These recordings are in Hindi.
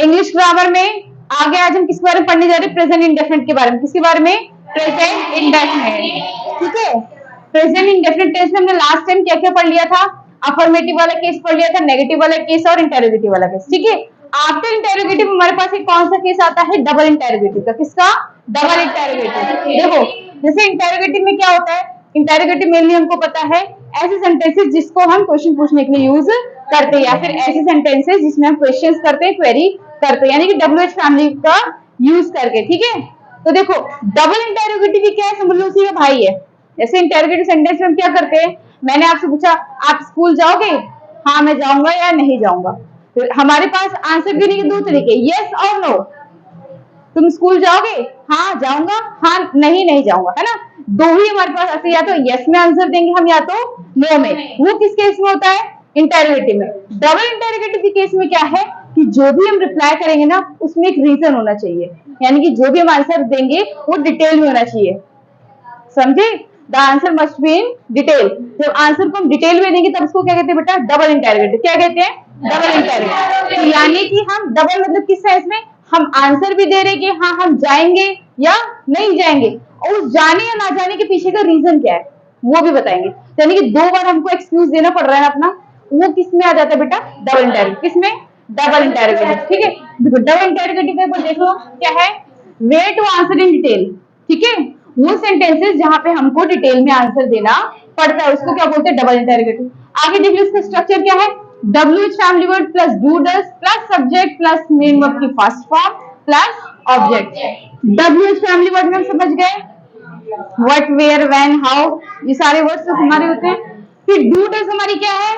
इंग्लिश ग्रामर में आगे आज हम किस बारे में पढ़ने जा रहे हैं? प्रेजेंट इंडेफिनिट के बारे में। किसके बारे में? Present indefinite. ठीक है, प्रेजेंट इंडेफिनिट टेंस में हमने लास्ट टाइम क्या क्या पढ़ लिया था? अफर्मेटिव वाला केस पढ़ लिया था, नेगेटिव वाला केस और इंटेरोगेटिव वाला केस। ठीक है, आफ्टर इंटेरोगेटिव हमारे पास एक कौन सा केस आता है? डबल इंटेरोगेटिव का। किसका? Double interrogative. देखो, जैसे इंटेरोगेटिव में क्या होता है? इंटेरोगेटिव मेनली हमको पता है ऐसे सेंटेंसेस जिसको हम क्वेश्चन पूछने के लिए यूज करते हैं, या फिर ऐसे सेंटेंसेस जिसमें हम क्वेश्चंस करते हैं, क्वेरी करते हैं, यानी कि WH फैमिली का यूज करके। ठीक है, तो देखो डबल इंटेरोगेटिव क्या है? समझ लो उसी का भाई है। जैसे इंटेरोगेटिव सेंटेंस में हम क्या करते हैं? मैंने आपसे पूछा आप स्कूल जाओगे? हाँ मैं जाऊंगा या नहीं जाऊंगा। तो हमारे पास आंसर देने के दो तरीके, यस और नो। तुम स्कूल जाओगे? हाँ जाऊंगा, हाँ नहीं नहीं जाऊंगा, है ना। दो ही हमारे पास ऐसे, या तो यस में आंसर देंगे हम या तो नो में। वो किस केस में होता है? इंटेरोगेटिव में। डबल इंटेरोगेटिव के केस में क्या है कि जो भी हम रिप्लाई करेंगे ना उसमें एक रीजन होना चाहिए, यानी कि जो भी हम आंसर देंगे वो डिटेल में होना चाहिए। समझे? The answer must be in detail. जब आंसर को हम डिटेल में देंगे तब उसको क्या कहते हैं बेटा? Double interrogative. क्या कहते हैं? Double interrogative. यानी कि हम डबल मतलब किस सेंस में? हम आंसर भी दे रहे कि हाँ हम जाएंगे या नहीं जाएंगे, और उस जाने या ना जाने के पीछे का रीजन क्या है वो भी बताएंगे। यानी कि दो बार हमको एक्सक्यूज देना पड़ रहा है अपना, वो किस में आ जाता है बेटा? Double interrogative. किस में? Double interrogative. ठीक है, डबल इंटेरोगेटिव में देखो क्या है? Way to answer in detail. ठीक है, वो सेंटेंसेस जहां पे हमको डिटेल में आंसर देना पड़ता है उसको क्या बोलते हैं? Double interrogative. आगे देखिए उसका स्ट्रक्चर क्या है? WH family word plus do does plus subject plus main verb की first form plus object. WH family word में हम समझ गए व्हाट, वेयर, व्हेन, हाउ, ये सारे वर्ड्स तो हमारे होते हैं। फिर डू डज हमारी क्या है?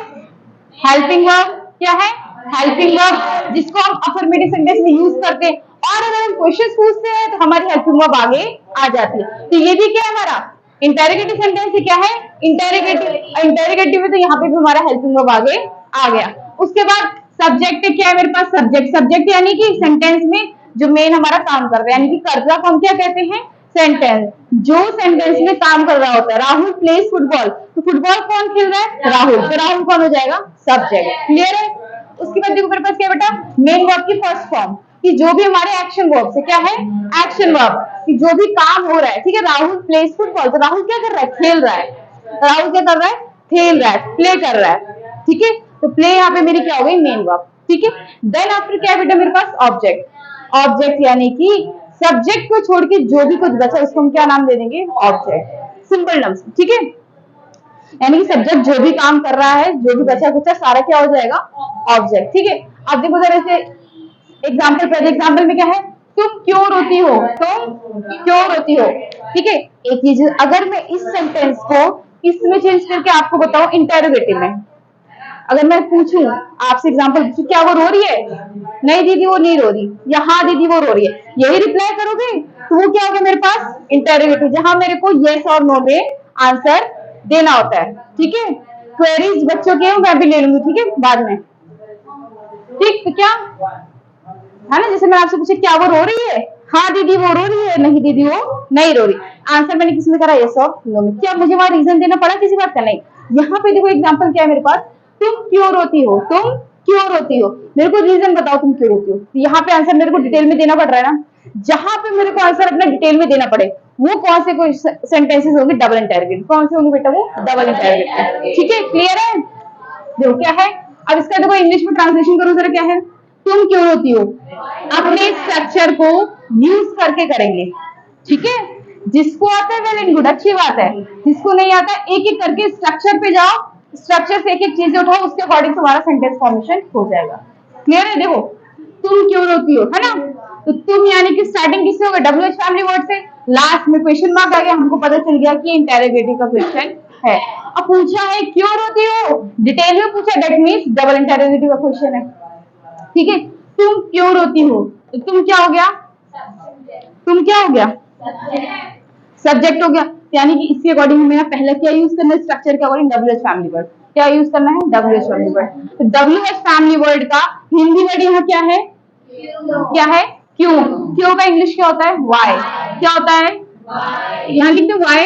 Helping verb. क्या है? हेल्पिंग वर्ब, जिसको हम अफर्मेटिव सेंटेंस में यूज करते हैं, और अगर हम क्वेश्चन पूछते हैं तो हमारी हेल्पिंग वर्ब आगे आ जाती है। तो ये भी क्या है हमारा? इंटेरोगेटिव सेंटेंस क्या है? इंटेरोगेटिव। इंटेरोगेटिव में तो यहाँ पे भी हमारा हेल्पिंग वर्ब आगे आ गया। उसके बाद सब्जेक्ट क्या है मेरे पास? सब्जेक्ट। सब्जेक्ट यानी कि सेंटेंस में जो मेन हमारा काम कर रहा है, यानी कि कर्ता को हम क्या कहते हैं? सेंटेंस। जो सेंटेंस में काम कर रहा होता है, राहुल प्लेस फुटबॉल, तो फुटबॉल कौन खेल रहा है? राहुल। तो राहुल कौन हो जाएगा? सब्जेक्ट। क्लियर है? उसके बाद देखो मेरे पास क्या बेटा? मेन वर्ब की फर्स्ट फॉर्म, कि जो भी हमारे एक्शन वर्ब से क्या है? एक्शन वर्ब, कि जो भी काम हो रहा है। ठीक है, राहुल प्लेस फुटबॉल, तो राहुल क्या कर रहा है? खेल रहा है। राहुल क्या कर रहा है? खेल रहा है, प्ले कर रहा है। ठीक है, तो प्ले यहाँ पे मेरी क्या हो गई? Main verb. ठीक है, देन आफ्टर क्या है बेटा मेरे पास? ऑब्जेक्ट। ऑब्जेक्ट यानी कि सब्जेक्ट को छोड़ के जो भी कुछ बचा उसको हम क्या नाम दे देंगे? ऑब्जेक्ट। Simple terms. ठीक है, यानी कि सब्जेक्ट जो भी काम कर रहा है, जो भी बचा कुचा सारा क्या हो जाएगा? ऑब्जेक्ट। ठीक है, अब देखो जरा इसे एग्जाम्पल पर। एग्जाम्पल में क्या है? तुम क्यों रोती हो? तुम क्यों रोती हो? ठीक है, एक चीज अगर मैं इस सेंटेंस को इसमें चेंज करके आपको बताऊं इंटेरोगेटिव में, अगर मैं पूछूं आपसे एग्जांपल पूछूं क्या वो रो रही है? नहीं दीदी वो नहीं रो रही, या हाँ दीदी वो रो रही है, यही रिप्लाई करोगे तो वो क्या होगा मेरे पास? इंटेरोगेटिव, जहां मेरे को यस और नो में आंसर देना होता है। ठीक है, क्वेरीज बच्चों के मैं भी ले लूंगी, ठीक है, बाद में। ठीक, तो क्या है ना, जैसे मैं आपसे पूछे क्या वो रो रही है? हाँ दीदी वो रो रही है, नहीं दीदी वो नहीं रो रही। आंसर मैंने किसमें करा? यस और नो में। क्या मुझे वहां रीजन देना पड़ा किसी बात का? नहीं। यहाँ पे देखो एग्जांपल क्या है मेरे पास? तुम क्यों रोती हो? तुम क्यों रोती हो? मेरे को रीजन बताओ तुम क्यों रोती हो। यहाँ पे आंसर मेरे को डिटेल में देना पड़ रहा है ना। जहां पे मेरे को आंसर अपना डिटेल में देना पड़े वो कौन से कोई सेंटेंसेस होंगे? Double interrogative. कौन से होंगे बेटा? वो डबल इंटेरोगेटिव। ठीक है, क्लियर है? देखो क्या है, अब इसका देखो इंग्लिश में ट्रांसलेशन करो जरा। क्या है? तुम क्यों रोती हो? अपने स्ट्रक्चर को यूज करके करेंगे। ठीक है, जिसको आता है वेल एंड गुड, अच्छी बात है। जिसको नहीं आता एक एक करके स्ट्रक्चर पे जाओ, स्ट्रक्चर से एक एक चीजें उठाओ, उसके अकॉर्डिंग तुम्हारा सेंटेंस फॉर्मेशन हो जाएगा। क्लियर है? देखो तुम क्यों रोती हो, है ना। तो तुम यानी कि स्टार्टिंग किससे होगा? WH फैमिली वर्ड से। लास्ट में क्वेश्चन मार्क आ गया, हमको पता चल गया कि इंटेरोगेटिव का क्वेश्चन है। अब पूछा है क्यों रोती हो, डिटेल में पूछा, दैट मींस डबल इंटेरोगेटिव का क्वेश्चन है। ठीक है, तुम क्यों रोती हो, तो तुम क्या हो गया? तुम क्या हो गया? सब्जेक्ट हो गया। यानी कि इसके अकॉर्डिंग हमें पहले क्या यूज करना है? स्ट्रक्चर के अकॉर्डिंग WH फैमिली वर्ड। क्या यूज करना है? WH family word. तो WH फैमिली वर्ड का हिंदी वर्ड यहाँ क्या है? क्या है? क्यों। क्यों का इंग्लिश क्या होता है? वाई। क्या होता है? यहाँ लिखते वाई,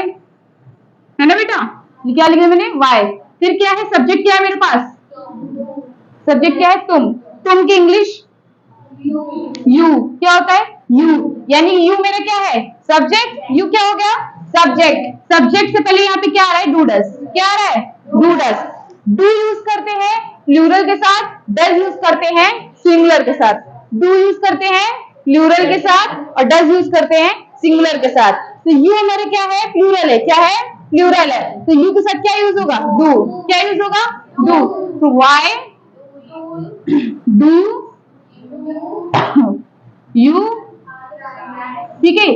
है ना बेटा। क्या लिखा मैंने? वाई। फिर क्या है? सब्जेक्ट क्या है मेरे पास? सब्जेक्ट क्या है? तुम। तुम की इंग्लिश यू क्या होता है? यू, यानी यू मेरा क्या है? सब्जेक्ट, यू क्या हो गया? सब्जेक्ट। सब्जेक्ट से पहले यहाँ पे क्या आ रहा है? Do does. क्या आ रहा है? Do does. डू यूज करते हैं प्लूरल के साथ, डज यूज करते हैं सिंगुलर के साथ। डू यूज करते हैं प्लूरल के साथ और डज यूज करते हैं सिंगुलर के साथ। तो यू हमारे क्या है? प्लूरल है। क्या है? प्लूरल है। तो यू के साथ क्या यूज होगा? डू। क्या यूज होगा? डू। तो वाई डू यू, ठीक है।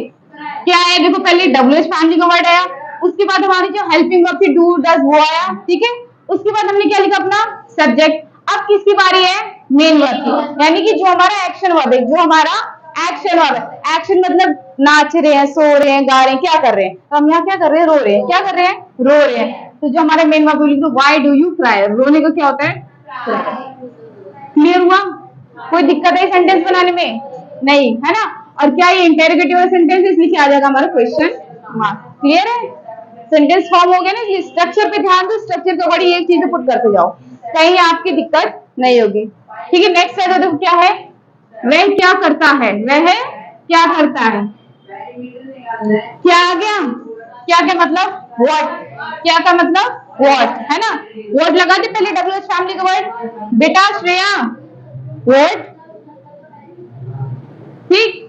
क्या है? देखो पहले WH फैमिली का वर्ड आया, उसके बाद हमारी जो हेल्पिंग वर्ब थी डू डज वो आया, ठीक है। उसके बाद हमने क्या लिखा? अपना सब्जेक्ट। अब किसकी बारी है? मेन वर्ब की, यानी कि जो हमारा एक्शन वर्ब है, जो हमारा एक्शन वर्ब है। एक्शन मतलब नाच रहे हैं, सो रहे हैं, गा रहे हैं, क्या कर रहे हैं? तो हम यहाँ क्या कर रहे हैं? रो रहे हैं। क्या कर रहे हैं? रो रहे हैं। तो जो हमारे मेन वर्ब लिख दो, व्हाई डू यू क्राई। रोने को क्या होता है? क्लियर हुआ? कोई दिक्कत है सेंटेंस बनाने में? नहीं है ना। और क्या ये इंटेरोगेटिव सेंटेंस, इसलिए क्या आ जाएगा हमारा? Question mark. क्लियर है? सेंटेंस फॉर्म हो गया ना। ये स्ट्रक्चर पे ध्यान दो, स्ट्रक्चर के अकॉर्डिंग एक चीज पुट करते जाओ, कहीं आपकी दिक्कत नहीं होगी, ठीक है। नेक्स्ट है देखो क्या है? वह क्या करता है। वह क्या करता है। क्या आ गया? क्या क्या मतलब? व्हाट। क्या का मतलब? व्हाट, है ना। व्हाट लगा दे पहले WH फैमिली का वर्ड। बेटा श्रेया व्हाट, ठीक।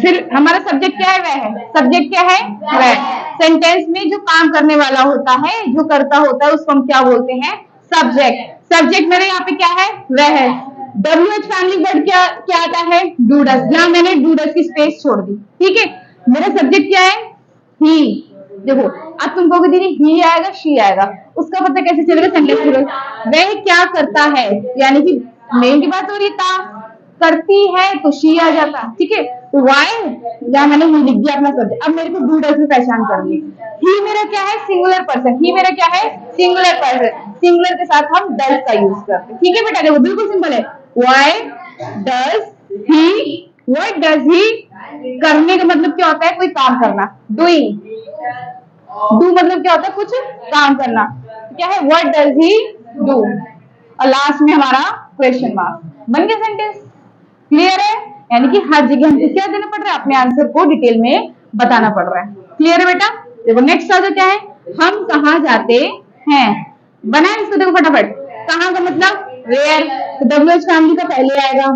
फिर हमारा सब्जेक्ट क्या है? वह है। सब्जेक्ट क्या है? वह। सेंटेंस में जो काम करने वाला होता है, जो करता होता है, उसको हम क्या बोलते हैं? सब्जेक्ट। सब्जेक्ट मेरे यहाँ पे क्या है? वह है। WH फैमिली वर्ड क्या क्या आता है? Do does. यहाँ मैंने डू डज की स्पेस छोड़ दी, ठीक है। मेरा सब्जेक्ट क्या है? ही। देखो अब तुम कहोगे दीदी ही आएगा शी आएगा, उसका पता कैसे चलेगा? सेंटेंस पूरा। वह क्या करता है, यानी कि मेन की बात हो रही था, करती है तो शी आ जाता, ठीक है। तो वाई या मैंने ही लिख दिया अपना सब्जेक्ट। अब मेरे को डू डज में पहचान कर ली। ही मेरा क्या है? Singular person. ही मेरा क्या है? Singular person. सिंगुलर के साथ हम डज का यूज करते हैं, ठीक है बेटा। देखो बिल्कुल सिंपल है। Why does he, what does he. करने का मतलब क्या होता है? कोई काम करना, डूइंग। डू मतलब क्या होता है? कुछ काम करना। क्या है? What does he do. और लास्ट में हमारा क्वेश्चन मार्क। बन गया सेंटेंस। क्लियर है? यानी कि हर जगह हमको क्या देना पड़ रहा है? अपने आंसर को डिटेल में बताना पड़ रहा है। क्लियर है बेटा? देखो नेक्स्ट आता क्या है? हम कहाँ जाते हैं। बना है इसको, देखो फटाफट। कहाँ का मतलब? वेयर। तो WH फैमिली का पहले आएगा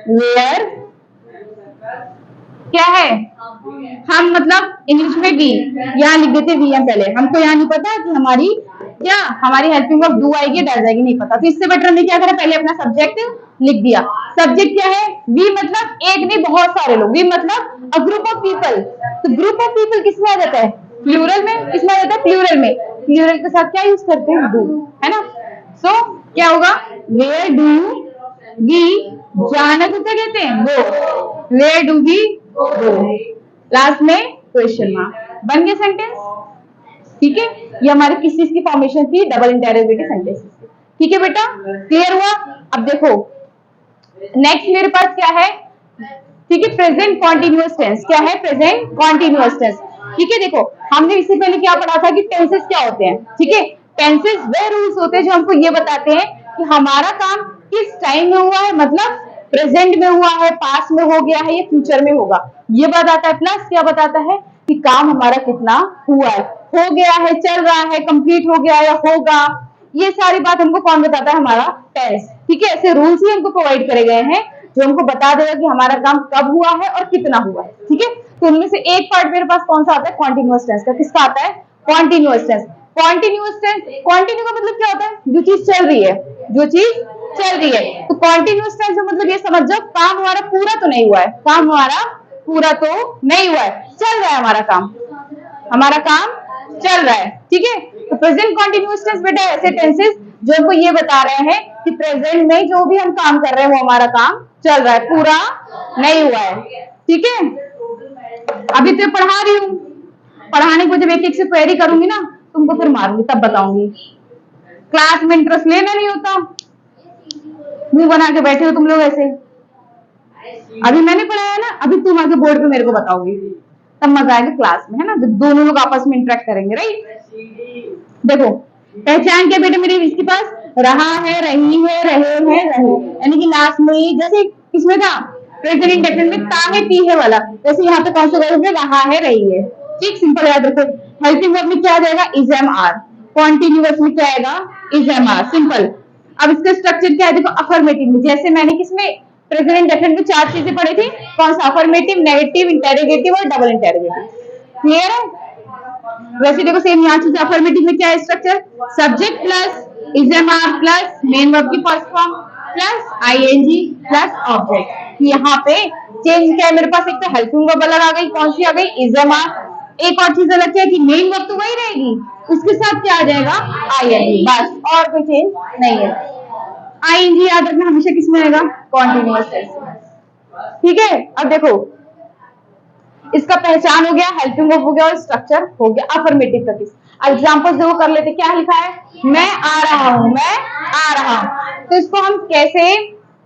वेयर। क्या है? हम मतलब इंग्लिश में वी, यहाँ लिख देते वी हम पहले। हमको यहाँ नहीं पता कि हमारी क्या हमारी हेल्पिंग वर्ब डू आएगी डज आएगी, नहीं पता। तो इससे बेटर हमने क्या करा? पहले अपना सब्जेक्ट लिख दिया। सब्जेक्ट क्या है? वी मतलब एक नहीं बहुत सारे लोग। वी मतलब अ ग्रुप ऑफ पीपल। तो ग्रुप ऑफ पीपल किसमें आ जाता है? प्लूरल में। किसमें आ जाता है? प्लूरल में। प्लूरल के साथ क्या यूज करते हैं? डू, है ना। सो क्या होगा? वेयर डू वी, जाना को क्या कहते हैं? Go. Where do we go. Last में क्वेश्चन मार्क। बन गया सेंटेंस, ठीक है। ये हमारी किस चीज की फॉर्मेशन थी? डबल इंटेरोगेटिव सेंटेंस, ठीक है बेटा। क्लियर हुआ? अब देखो नेक्स्ट मेरे पास क्या है, ठीक है। Present continuous tense. क्या है? प्रेजेंट कॉन्टिन्यूअस टेंस, ठीक है। देखो हमने इससे पहले क्या पढ़ा था कि टेंसेस क्या होते हैं, ठीक है। टेंसेस वे रूल्स होते हैं जो हमको ये बताते हैं कि हमारा काम किस टाइम में हुआ है, मतलब प्रेजेंट में हुआ है, पास्ट में हो गया है या फ्यूचर में होगा, ये बताता है। प्लस क्या बताता है कि काम हमारा कितना हुआ है, हो गया है, चल रहा है, कंप्लीट हो गया या होगा। ये सारी बात हमको कौन बताता है? हमारा टेंस, ठीक है। ऐसे रूल्स ही हमको प्रोवाइड करे गए हैं जो हमको बता देगा कि हमारा काम कब हुआ है और कितना हुआ है, ठीक है। तो उनमें से एक पार्ट मेरे पास कौन सा आता है? कॉन्टिन्यूअस टेंस का। किसका आता है? Continuous tense. Continuous tense, continue का मतलब क्या होता है? जो चीज चल रही है, जो चीज चल रही है। तो कॉन्टिन्यूअस टेंस का मतलब ये समझ जाओ काम हमारा पूरा तो नहीं हुआ है, काम हमारा पूरा तो नहीं हुआ है, चल रहा है हमारा काम, हमारा काम चल रहा है, ठीक है। तो प्रेजेंट कॉन्टिन्यूअस टेंस बेटा ऐसे टेंसेस जो हमको ये बता रहे हैं कि प्रेजेंट में जो भी हम काम कर रहे हैं वो हमारा काम चल रहा है, पूरा नहीं हुआ है, ठीक है। अभी तो पढ़ा रही हूँ, पढ़ाने को जब एक एक से क्वेरी करूंगी ना तुमको फिर मारूंगी, तब बताऊंगी। क्लास में इंटरेस्ट लेना नहीं होता, मुंह बना के बैठे हो तुम लोग ऐसे। अभी मैंने पढ़ाया ना, अभी तुम आगे बोर्ड पे मेरे को बताओगी, तब मजा आएगा क्लास में, है ना, जब दोनों लोग आपस में इंटरेक्ट करेंगे, राइट। देखो पहचान क्या बेटे मेरे इसके पास? रहा है, रही है, रहे हैं, रहे, यानी कि लास्ट में जैसे किसमें था प्रेजेंट इंडेफिनिट में ता है ती है वाला, जैसे यहाँ पे कौन सा वर्ब है, रहा है, रही है। ठीक, सिंपल याद रखो। हेल्पिंग वर्ब में क्या आ जाएगा, इज एम आर। कॉन्टिन्यूअस में क्या आएगा, इज एम आर, सिंपल। अब इसका स्ट्रक्चर क्या है देखो, अफर्मेटिव में जैसे मैंने किसमें प्रेजेंट इंडेफिनिट में 4 चीजें पढ़ी थी, कौन सा, अफर्मेटिव, नेगेटिव, इंटेरोगेटिव और डबल इंटेरोगेटिव। क्लियर है? वैसे देखो सेम यहाँ चीज, अफर्मेटिव में क्या है structure, subject plus is am are plus main verb की first form plus ING plus object. यहाँ पे चेंज क्या है मेरे पास, एक तो हेल्पिंग वर्ब अलग आ गई, कौन सी आ गई, इज एम आर। एक और चीज अलग क्या है कि मेन वर्ब तो वही रहेगी, उसके साथ क्या आ जाएगा, आईएनजी, बस, और कोई चेंज नहीं है। आईएनजी याद रखना हमेशा किसमें आएगा, कॉन्टिन्यूअस टेंस में। ठीक है, अब देखो इसका पहचान हो गया, हेल्पिंग वर्ब हो गया और स्ट्रक्चर हो गया अफर्मेटिव का। किस एग्जांपल्स देखो कर लेते, क्या लिखा है, मैं आ रहा हूं, मैं आ रहा हूं। तो इसको हम कैसे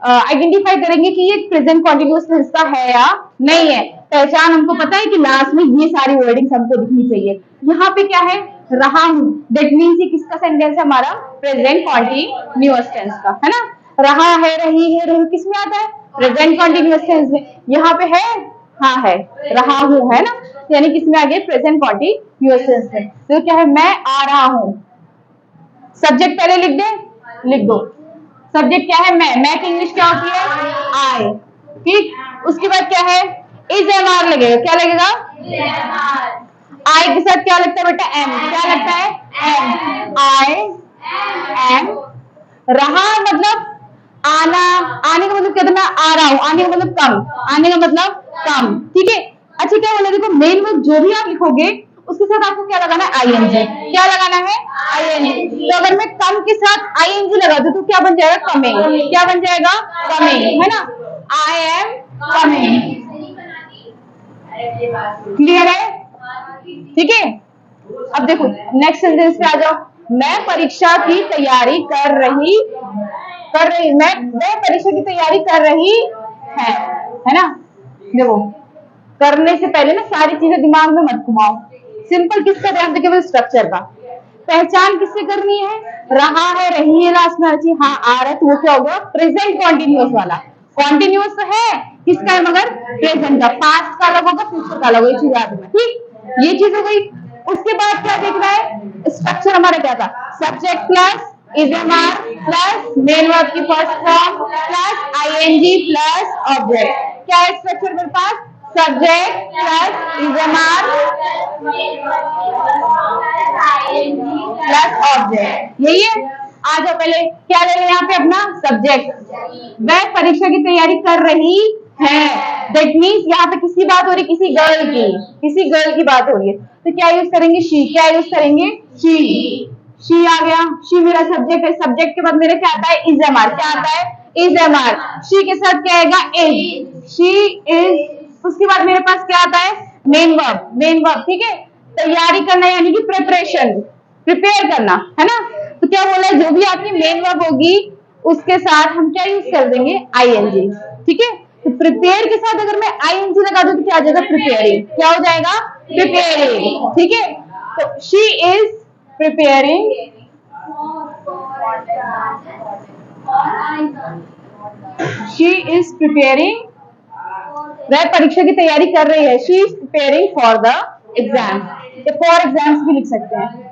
आइडेंटिफाई करेंगे कि ये प्रेजेंट कॉन्टिन्यूअस टेंस का है या नहीं है। पहचान हमको पता है कि लास्ट में ये सारी वर्डिंग्स हमको दिखनी चाहिए। यहाँ पे क्या है, रहा हूं, दैट मीन्स ये किसका सेंटेंस है, हमारा प्रेजेंट कॉन्टिन्यूअस टेंस का, है ना। रहा है, रही है, रही किसमें आता है, प्रेजेंट कॉन्टिन्यूअस टेंस में। यहाँ पे है, हाँ है, रहा हूं, है ना, यानी किसमें आ गया, प्रेजेंट कॉन्टिन्यूअस टेंस में। तो क्या है, मैं आ रहा हूं, सब्जेक्ट पहले लिख दे, लिख दो। सब्जेक्ट क्या है, मैं की इंग्लिश क्या होती है, आई। ठीक, उसके बाद क्या है, इज एम आर लगेगा, क्या लगेगा, आई के साथ क्या लगता है बेटा, एम, क्या लगता है, एम, आई एम। रहा मतलब आना, आने का मतलब क्या था, मैं आ रहा हूं, आने का मतलब कम, आने का मतलब कम। ठीक है, अच्छा क्या बोला देखो, मेन वर्ब जो भी आप लिखोगे उसके साथ आपको क्या लगाना है, आईएनजी। क्या लगाना है, आईएनजी। तो अगर मैं कम के साथ आईएनजी लगा दूं तो क्या बन जाएगा, कमिंग। क्या बन जाएगा, कमिंग, है ना, आई एम कमिंग। क्लियर है? ठीक है, अब देखो नेक्स्ट सेंटेंस पे आ जाओ, मैं परीक्षा की तैयारी कर रही, मैं परीक्षा की तैयारी कर रही है ना। देखो करने से पहले ना सारी चीजें दिमाग में मत घुमाओ, सिंपल किसका ध्यान दे, केवल स्ट्रक्चर का। पहचान किससे करनी है, रहा है, रही है, लास्ट में आती, हाँ आ रहा है, तो वो क्या होगा, प्रेजेंट कॉन्टिन्यूअस वाला। कॉन्टिन्यूअस तो है, किसका है मगर, प्रेजेंट का। पास्ट का अलग होगा, फ्यूचर का अलग होगा, ये चीज याद रखना। ठीक, ये चीज हो गई। उसके बाद क्या देखना है, स्ट्रक्चर हमारा क्या था, subject plus is am are plus main verb की first form plus ING plus object. क्या है स्ट्रक्चर मेरे पास, subject plus is am are plus object, यही है। आ जाओ पहले क्या ले यहाँ पे अपना सब्जेक्ट, वह परीक्षा की तैयारी कर रही है, दैट मीन्स यहाँ पे किसकी बात हो रही है, किसी गर्ल की, किसी गर्ल की बात हो रही है। तो क्या यूज करेंगे, शी। क्या यूज करेंगे, शी। शी आ गया, शी मेरा सब्जेक्ट है, सब्जेक्ट के बाद मेरे क्या आता है, इज एम आर। क्या आता है, इज एम आर। शी के साथ क्या आएगा, इज, शी इज। उसके बाद मेरे पास क्या आता है, मेन वर्ब, मेन वर्ब। ठीक है, तैयारी करना यानी कि प्रिपरेशन, प्रिपेयर करना, है ना। तो क्या बोला है, जो भी आपकी मेन वर्ब होगी उसके साथ हम क्या यूज कर देंगे, आईएनजी। ठीक है, तो प्रिपेयर के साथ अगर मैं आईएनजी लगा दूं तो क्या आ जाएगा, प्रिपेयरिंग। क्या हो जाएगा, प्रिपेयरिंग। ठीक है, तो she is preparing, she is preparing, वह परीक्षा की तैयारी कर रही है, she is preparing for the exam. For exams भी लिख सकते हैं।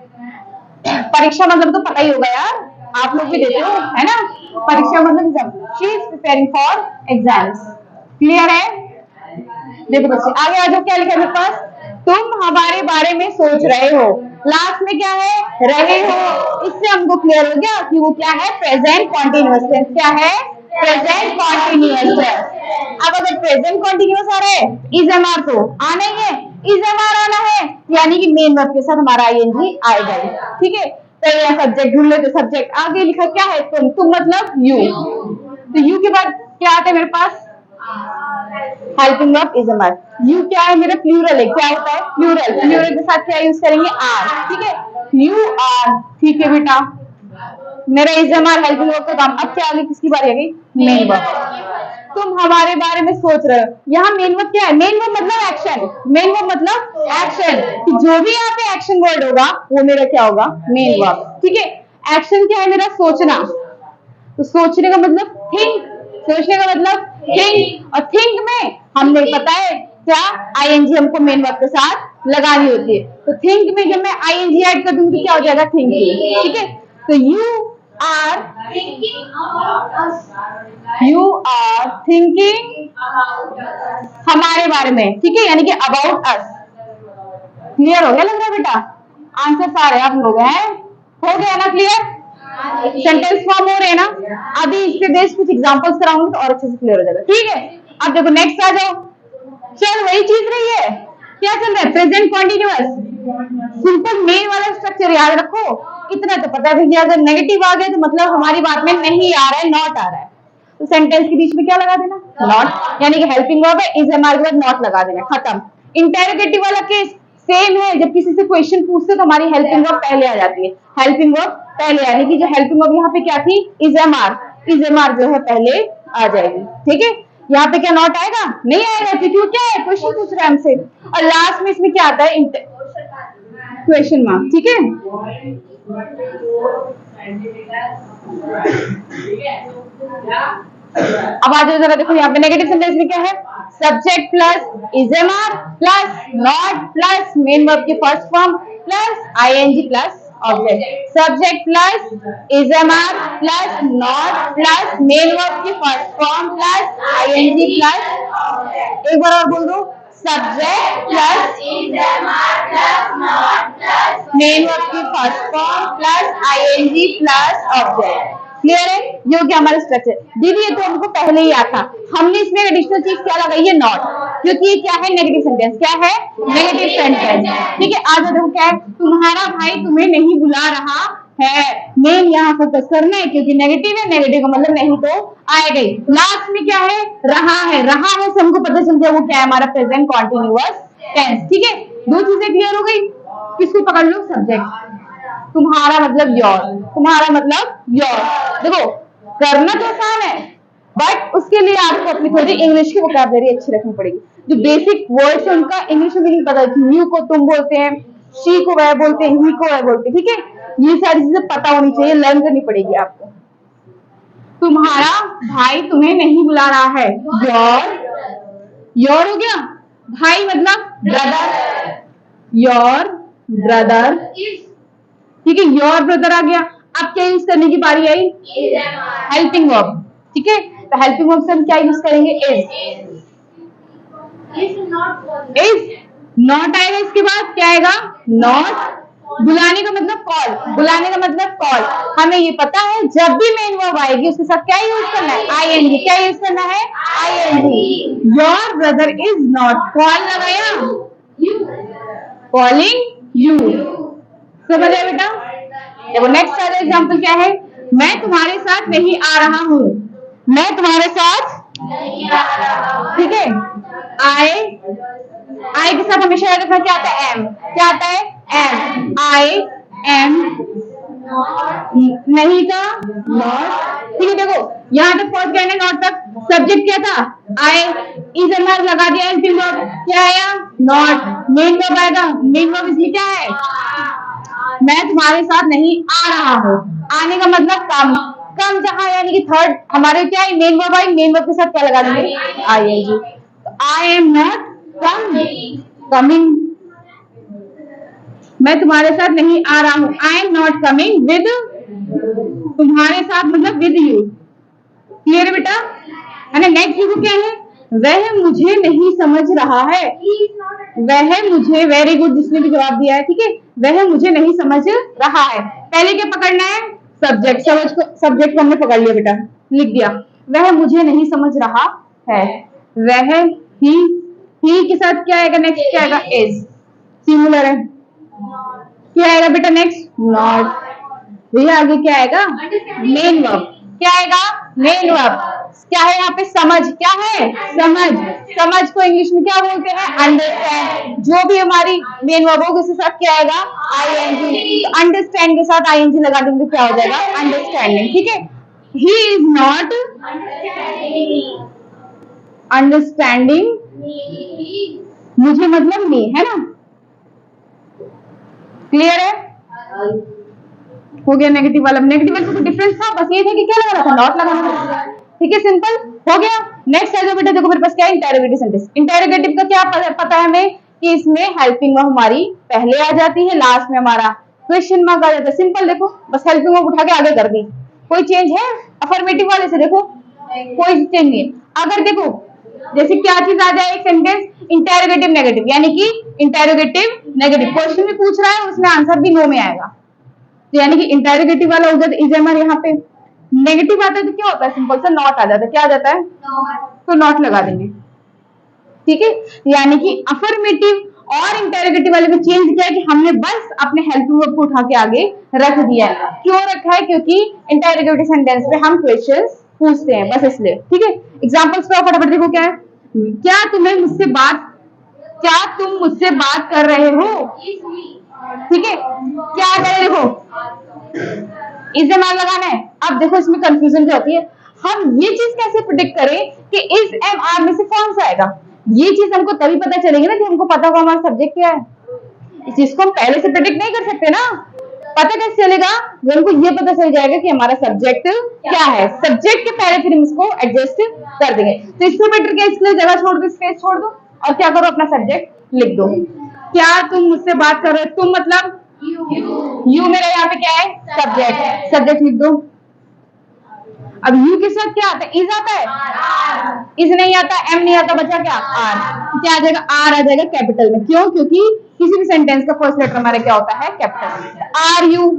परीक्षा मतलब तो पता ही होगा यार, आप लोग भी देते हो, है ना, परीक्षा मतलब exam. She is preparing for exams. Clear है? देखो बच्चे आगे आ जाओ, क्या लिखा है मेरे पास, तुम हमारे बारे में सोच रहे हो, लास्ट में क्या है, रहे हो। इससे हमको क्लियर हो गया कि वो क्या है, प्रेजेंट कॉन्टिन्यूअस टेंस। क्या है, प्रेजेंट कॉन्टिन्यूअस टेंस। अब अगर प्रेजेंट कॉन्टिन्यूअस आ रहा है, इज एम आर तो आना ही है, इज एम आर आना है, यानी कि मेन वर्ब के साथ हमारा आईएनजी आएगा। ठीक है, तो यहाँ सब्जेक्ट ढूंढ लेते, सब्जेक्ट आगे लिखा क्या है, तुम मतलब यू। तो यू के बाद क्या आता है मेरे पास, helping verb is am are. You क्या है, मेरा प्लूरल है, क्या होता है, प्लूरल। प्लूरल के साथ क्या यूज करेंगे, आर। ठीक है, यू आर। ठीक है बेटा, मेरा is am are helping verb का काम। अब क्या आ गई, किसकी बारी आ गई, मेन वर्ब। तुम हमारे बारे में सोच रहे हो, यहाँ मेन वर्ब क्या है, मेन वर्ब मतलब एक्शन, मेन वर्ब मतलब एक्शन। जो भी यहाँ पे एक्शन वर्ड होगा वो मेरा क्या होगा, मेन वर्ब। ठीक है, एक्शन क्या है मेरा? सोचना। तो सोचने का मतलब थिंक, सोचने का मतलब थिंक, और थिंक में हमने पता है क्या आईएनजी हमको मेन वर्ब के साथ लगानी होती है। तो थिंक में जब मैं आईएनजी ऐड कर दूंगी तो क्या हो जाएगा? थिंकिंग। ठीक है, तो यू आर थिंकिंग हमारे बारे में। ठीक है, यानी कि अबाउट अस। क्लियर हो गया लग रहा है बेटा? आंसर सारे आप लोग हैं, हो गया ना क्लियर? सेंटेंस फॉर्म हो रहे हैं ना? अभी इसके बेस कुछ एग्जांपल्स कराऊंगी तो और अच्छे से क्लियर हो जाएगा। ठीक है, अब देखो नेक्स्ट आ जाओ। चल वही चीज रही है, क्या चल रहा है? Present continuous. सिंपल मेन वाला स्ट्रक्चर याद रखो। इतना तो पता है कि अगर नेगेटिव आ गया तो मतलब हमारी बात में नहीं आ रहा है, नॉट आ रहा है। तो सेंटेंस के बीच में क्या लगा देना? नॉट, यानी कि हेल्पिंग वर्ब है, इज हमारे बाद नॉट लगा देना, खत्म। इंटेरोगेटिव वाला केस सेम है, जब किसी से क्वेश्चन पूछते तो हमारी हेल्पिंग वर्ब पहले आ जाती है। हेल्पिंग वर्ब पहले, यानी कि जो हेल्पिंग वर्ब यहाँ पे क्या थी? इज एम आर जो है पहले आ जाएगी। ठीक है, यहाँ पे क्या नॉट आएगा? नहीं आएगा, क्योंकि क्या है? क्वेश्चन पूछ रहे हैं हमसे। और लास्ट में इसमें क्या आता है? Question mark. ठीक है, अब आ जाओ जरा, देखो यहाँ पे नेगेटिव सेंटेंस में क्या है? Subject plus is am are plus not plus main verb की first form plus ING plus object. Subject plus is am are plus not plus main verb की first form plus ING plus, एक बार और बोल दो, subject plus is am are plus not plus main verb की first form plus ING plus object. Clear है? ये हो गया हमारा स्ट्रक्चर। दीदी ये तो हमको पहले ही आता, हमने इसमें एडिशनल चीज क्या लगाई है? नॉट, क्योंकि ये क्या है? Negative sentence. क्या है? Negative sentence. ठीक है, आज देखो क्या है? तुम्हारा भाई तुम्हें नहीं बुला रहा है। मेन यहाँ फोकस करना है, क्योंकि नेगेटिव है, नेगेटिव का मतलब नहीं तो आएगा ही। लास्ट में क्या है? रहा है। रहा है से हमको पता चल गया वो क्या है? हमारा प्रेजेंट कॉन्टिन्यूअस टेंस। ठीक है, दो चीजें क्लियर हो गई। किसको पकड़ लो? सब्जेक्ट। तुम्हारा मतलब योर, तुम्हारा मतलब योर। देखो करना तो आसान है, बट उसके लिए आपको अपनी थोड़ी इंग्लिश की वोकैबुलरी अच्छी रखनी पड़ेगी। जो बेसिक वर्ड्स है उनका इंग्लिश में मीनिंग पता है। यू को तुम बोलते हैं, शी को वह बोलते हैं, ही को वह बोलते हैं। ठीक है, ये सारी चीजें पता होनी चाहिए, लर्न करनी पड़ेगी आपको। तुम्हारा भाई तुम्हें नहीं बुला रहा है, योर हो गया। भाई मतलब ब्रदर, योर ब्रदर। ठीक है, योर ब्रदर आ गया। अब क्या यूज करने की बारी आई? Helping verb. ठीक है, तो हेल्पिंग वर्ब से हम क्या यूज करेंगे? इज नॉट आएगा, इसके बाद क्या आएगा? नॉट। बुलाने का मतलब कॉल, बुलाने का मतलब कॉल। हमें ये पता है जब भी मेन वर्ब आएगी उसके साथ क्या यूज करना है? आईएनजी। क्या यूज करना है? ING. Your brother is not, call लगाया, कॉलिंग यू। समझ आया बेटा? देखो नेक्स्ट वाला एग्जांपल क्या है? मैं तुम्हारे साथ नहीं आ रहा हूँ, मैं तुम्हारे साथ नहीं आ रहा हूँ। ठीक है, आई के साथ हमेशा याद रखना क्या आता है? एम। क्या आता है? एम। I am. नहीं का नॉट। ठीक है, देखो यहाँ तक पहुंच गए ना, नॉट तक। सब्जेक्ट क्या था? आई, इज एम लगा दिया, हेल्पिंग वर्ब क्या आया? नॉट। मेन वर्ब आएगा, मेन वर्ब इसमें क्या है? मैं तुम्हारे साथ नहीं आ रहा हूँ। आने का मतलब कम, कम जहां, यानी कि थर्ड हमारे क्या है? Main verb I, main verb के साथ क्या लगा देंगे? ING. I am not coming, मैं तुम्हारे साथ नहीं आ रहा हूँ। I am not coming with, तुम्हारे साथ मतलब विद यू। क्लियर है बेटा? है ना? नेक्स्ट देखो क्या है? वह मुझे नहीं समझ रहा है, वह मुझे, वेरी गुड जिसने भी जवाब दिया है। ठीक है, वह मुझे नहीं समझ रहा है। पहले क्या पकड़ना है? सब्जेक्ट। सब्जेक्ट को हमने पकड़ लिया बेटा, लिख दिया। वह मुझे नहीं समझ रहा है, वह ही के साथ क्या आएगा? नेक्स्ट क्या आएगा? इज, सिंगुलर है। क्या आएगा बेटा नेक्स्ट? नॉट। भैया आगे क्या आएगा? Main verb. क्या आएगा? Main verb. क्या है यहाँ पे? समझ। क्या है? समझ। समझ को इंग्लिश में क्या बोलते हैं? अंडरस्टैंड। जो भी हमारी मेन वर्ब होगी उसके साथ क्या आएगा? आईएनजी। तो अंडरस्टैंड के साथ आईएनजी लगा देंगे तो क्या हो जाएगा? अंडरस्टैंडिंग। ठीक है, ही इज नॉट अंडरस्टैंडिंग मुझे मतलब मी, है ना? क्लियर है? हो गया नेगेटिव वाला। नेगेटिव वाले में डिफरेंस था, बस ये था कि क्या लगाना था, नॉट लगाना था। ठीक है, सिंपल हो गया। नेक्स्ट है जो बेटा, देखो मेरे पास क्या है, इंटेरोगेटिव सेंटेंस। इंटेरोगेटिव का क्या पता है हमें कि इसमें हेल्पिंग वर्ब हमारी पहले आ जाती है, लास्ट में हमारा क्वेश्चन मार्क आ जाता है। सिंपल देखो, बस हेल्पिंग वर्ब उठा के आगे कर दी। कोई चेंज है अफर्मेटिव वाले से? देखो कोई चेंज नहीं। अगर देखो जैसे क्या चीज आ जाए एक सेंटेंस, इंटेरोगेटिव नेगेटिव, यानी कि इंटेरोगेटिव नेगेटिव क्वेश्चन भी पूछ रहा है, उसमें आंसर भी नो में आएगा, तो यानी कि इंटेरोगेटिव वाला हो जाता है इज एम आर। यहाँ पे नेगेटिव आता है तो क्या होता है, सिंपल सा नॉट आ जाता है। क्या आ जाता है? तो नॉट लगा देंगे। ठीक है, यानी कि अफर्मेटिव और इंटेरोगेटिव वाले में चेंज किया है कि हमने बस अपने हेल्पिंग वर्ब को उठा के आगे रख दिया है। क्यों रखा है? क्योंकि इंटेरोगेटिव सेंटेंस में हम क्वेश्चंस पूछते हैं, बस इसलिए। ठीक है, एग्जांपल्स पे फटाफट देखो क्या है। क्या तुम मुझसे बात कर रहे हो? ठीक है, क्या करें, देखो इज एम आर लगाना है। अब देखो इसमें कंफ्यूजन क्या होती है, हम ये चीज कैसे प्रिडिक्ट करें कि इज एम आर में से कौन सा आएगा? ये चीज हमको तभी पता चलेगी ना जब हमको पता होगा हमारा सब्जेक्ट क्या है। इस चीज को हम पहले से प्रिडिक्ट नहीं कर सकते ना। पता कैसे चलेगा? जब हमको ये पता चल जाएगा कि हमारा सब्जेक्ट क्या है। सब्जेक्ट के पहले फिर हम इसको एडजस्ट कर देंगे। तो इससे बेटर क्या, इसके लिए जगह छोड़ दो, स्पेस छोड़ दो और क्या करो, अपना सब्जेक्ट लिख दो। क्या तुम मुझसे बात कर रहे हो? तुम मतलब यू मेरा यहाँ पे क्या है, सब्जेक्ट। सब्जेक्ट लिख दो। अब यू के साथ क्या आता है? इज आता है। इज नहीं आता, एम नहीं आता, बचा क्या? आर। क्या आ जाएगा? आर आ जाएगा कैपिटल में। क्यों? क्योंकि किसी भी सेंटेंस का फर्स्ट लेटर हमारा क्या होता है? Capital. Are you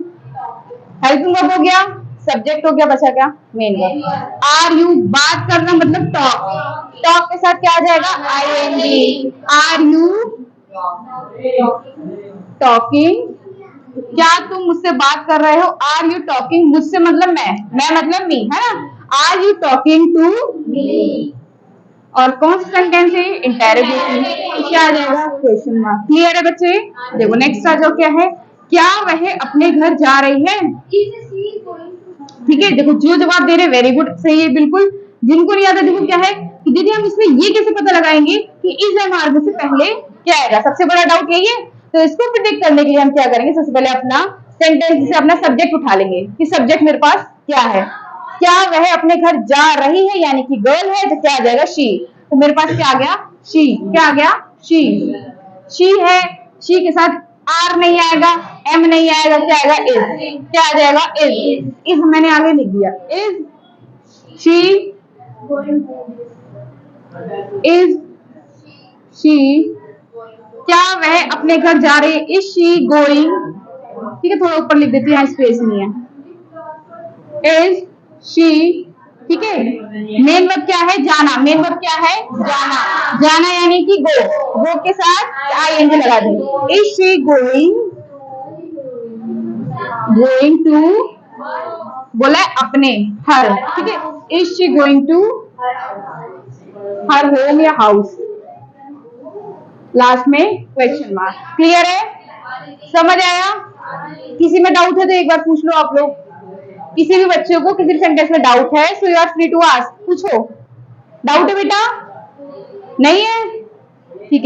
helping verb हो गया, सब्जेक्ट हो गया, बचा क्या? Main verb. आर यू बात करना मतलब टॉक। टॉक के साथ क्या आ जाएगा? I N G. Are you talking? क्या तुम मुझसे बात कर रहे हो? Are you talking? मुझसे मतलब मैं मतलब मी, है ना। Are you talking to me? और कौन सा सेंटेंस है? इंटेरोगेटिव। क्या आ जाएगा? Question mark. क्लियर है बच्चे? देखो नेक्स्ट आ जाओ, क्या है, क्या वह अपने घर जा रही है? ठीक है, देखो जो जवाब दे रहे वेरी गुड, सही है बिल्कुल। जिनको नहीं आता देखो क्या है कि दीदी हम इसमें ये कैसे पता लगाएंगे कि इज एम आर में से पहले क्या आएगा? सबसे बड़ा डाउट यही है। तो इसको प्रिडिक्ट करने के लिए हम क्या करेंगे, सबसे पहले अपना सेंटेंस से अपना सब्जेक्ट उठा लेंगे कि सब्जेक्ट मेरे पास क्या है। क्या वह अपने घर जा रही है, यानी कि गर्ल है, तो क्या आ जाएगा? शी। तो मेरे पास क्या आ गया? शी। क्या आ गया? शी। शी है, शी के साथ आर नहीं आएगा, एम नहीं आएगा, क्या आएगा? इज। क्या आ जाएगा? इज। इज मैंने आगे लिख दिया, इज शी, इज शी, क्या वह अपने घर जा रही है? Is she going? ठीक है, थोड़ा ऊपर लिख देती है, स्पेस नहीं है। इज शी, ठीक है। मेन वर्ब क्या है? जाना। मेन वर्ब क्या है? जाना। जाना यानी कि गो। गो के साथ आई एन जी लगा देंगे। Is she going, going to बोला है अपने, हर, ठीक है। Is she going to her home या हाउस, लास्ट में क्वेश्चन मार्क। क्लियर है? समझ आया? किसी में डाउट है तो एक बार पूछ लो आप लोग। किसी भी बच्चे को किसी भी सेंटेंस में डाउट है, so you are free to ask. पूछो, डाउट है बेटा? नहीं है?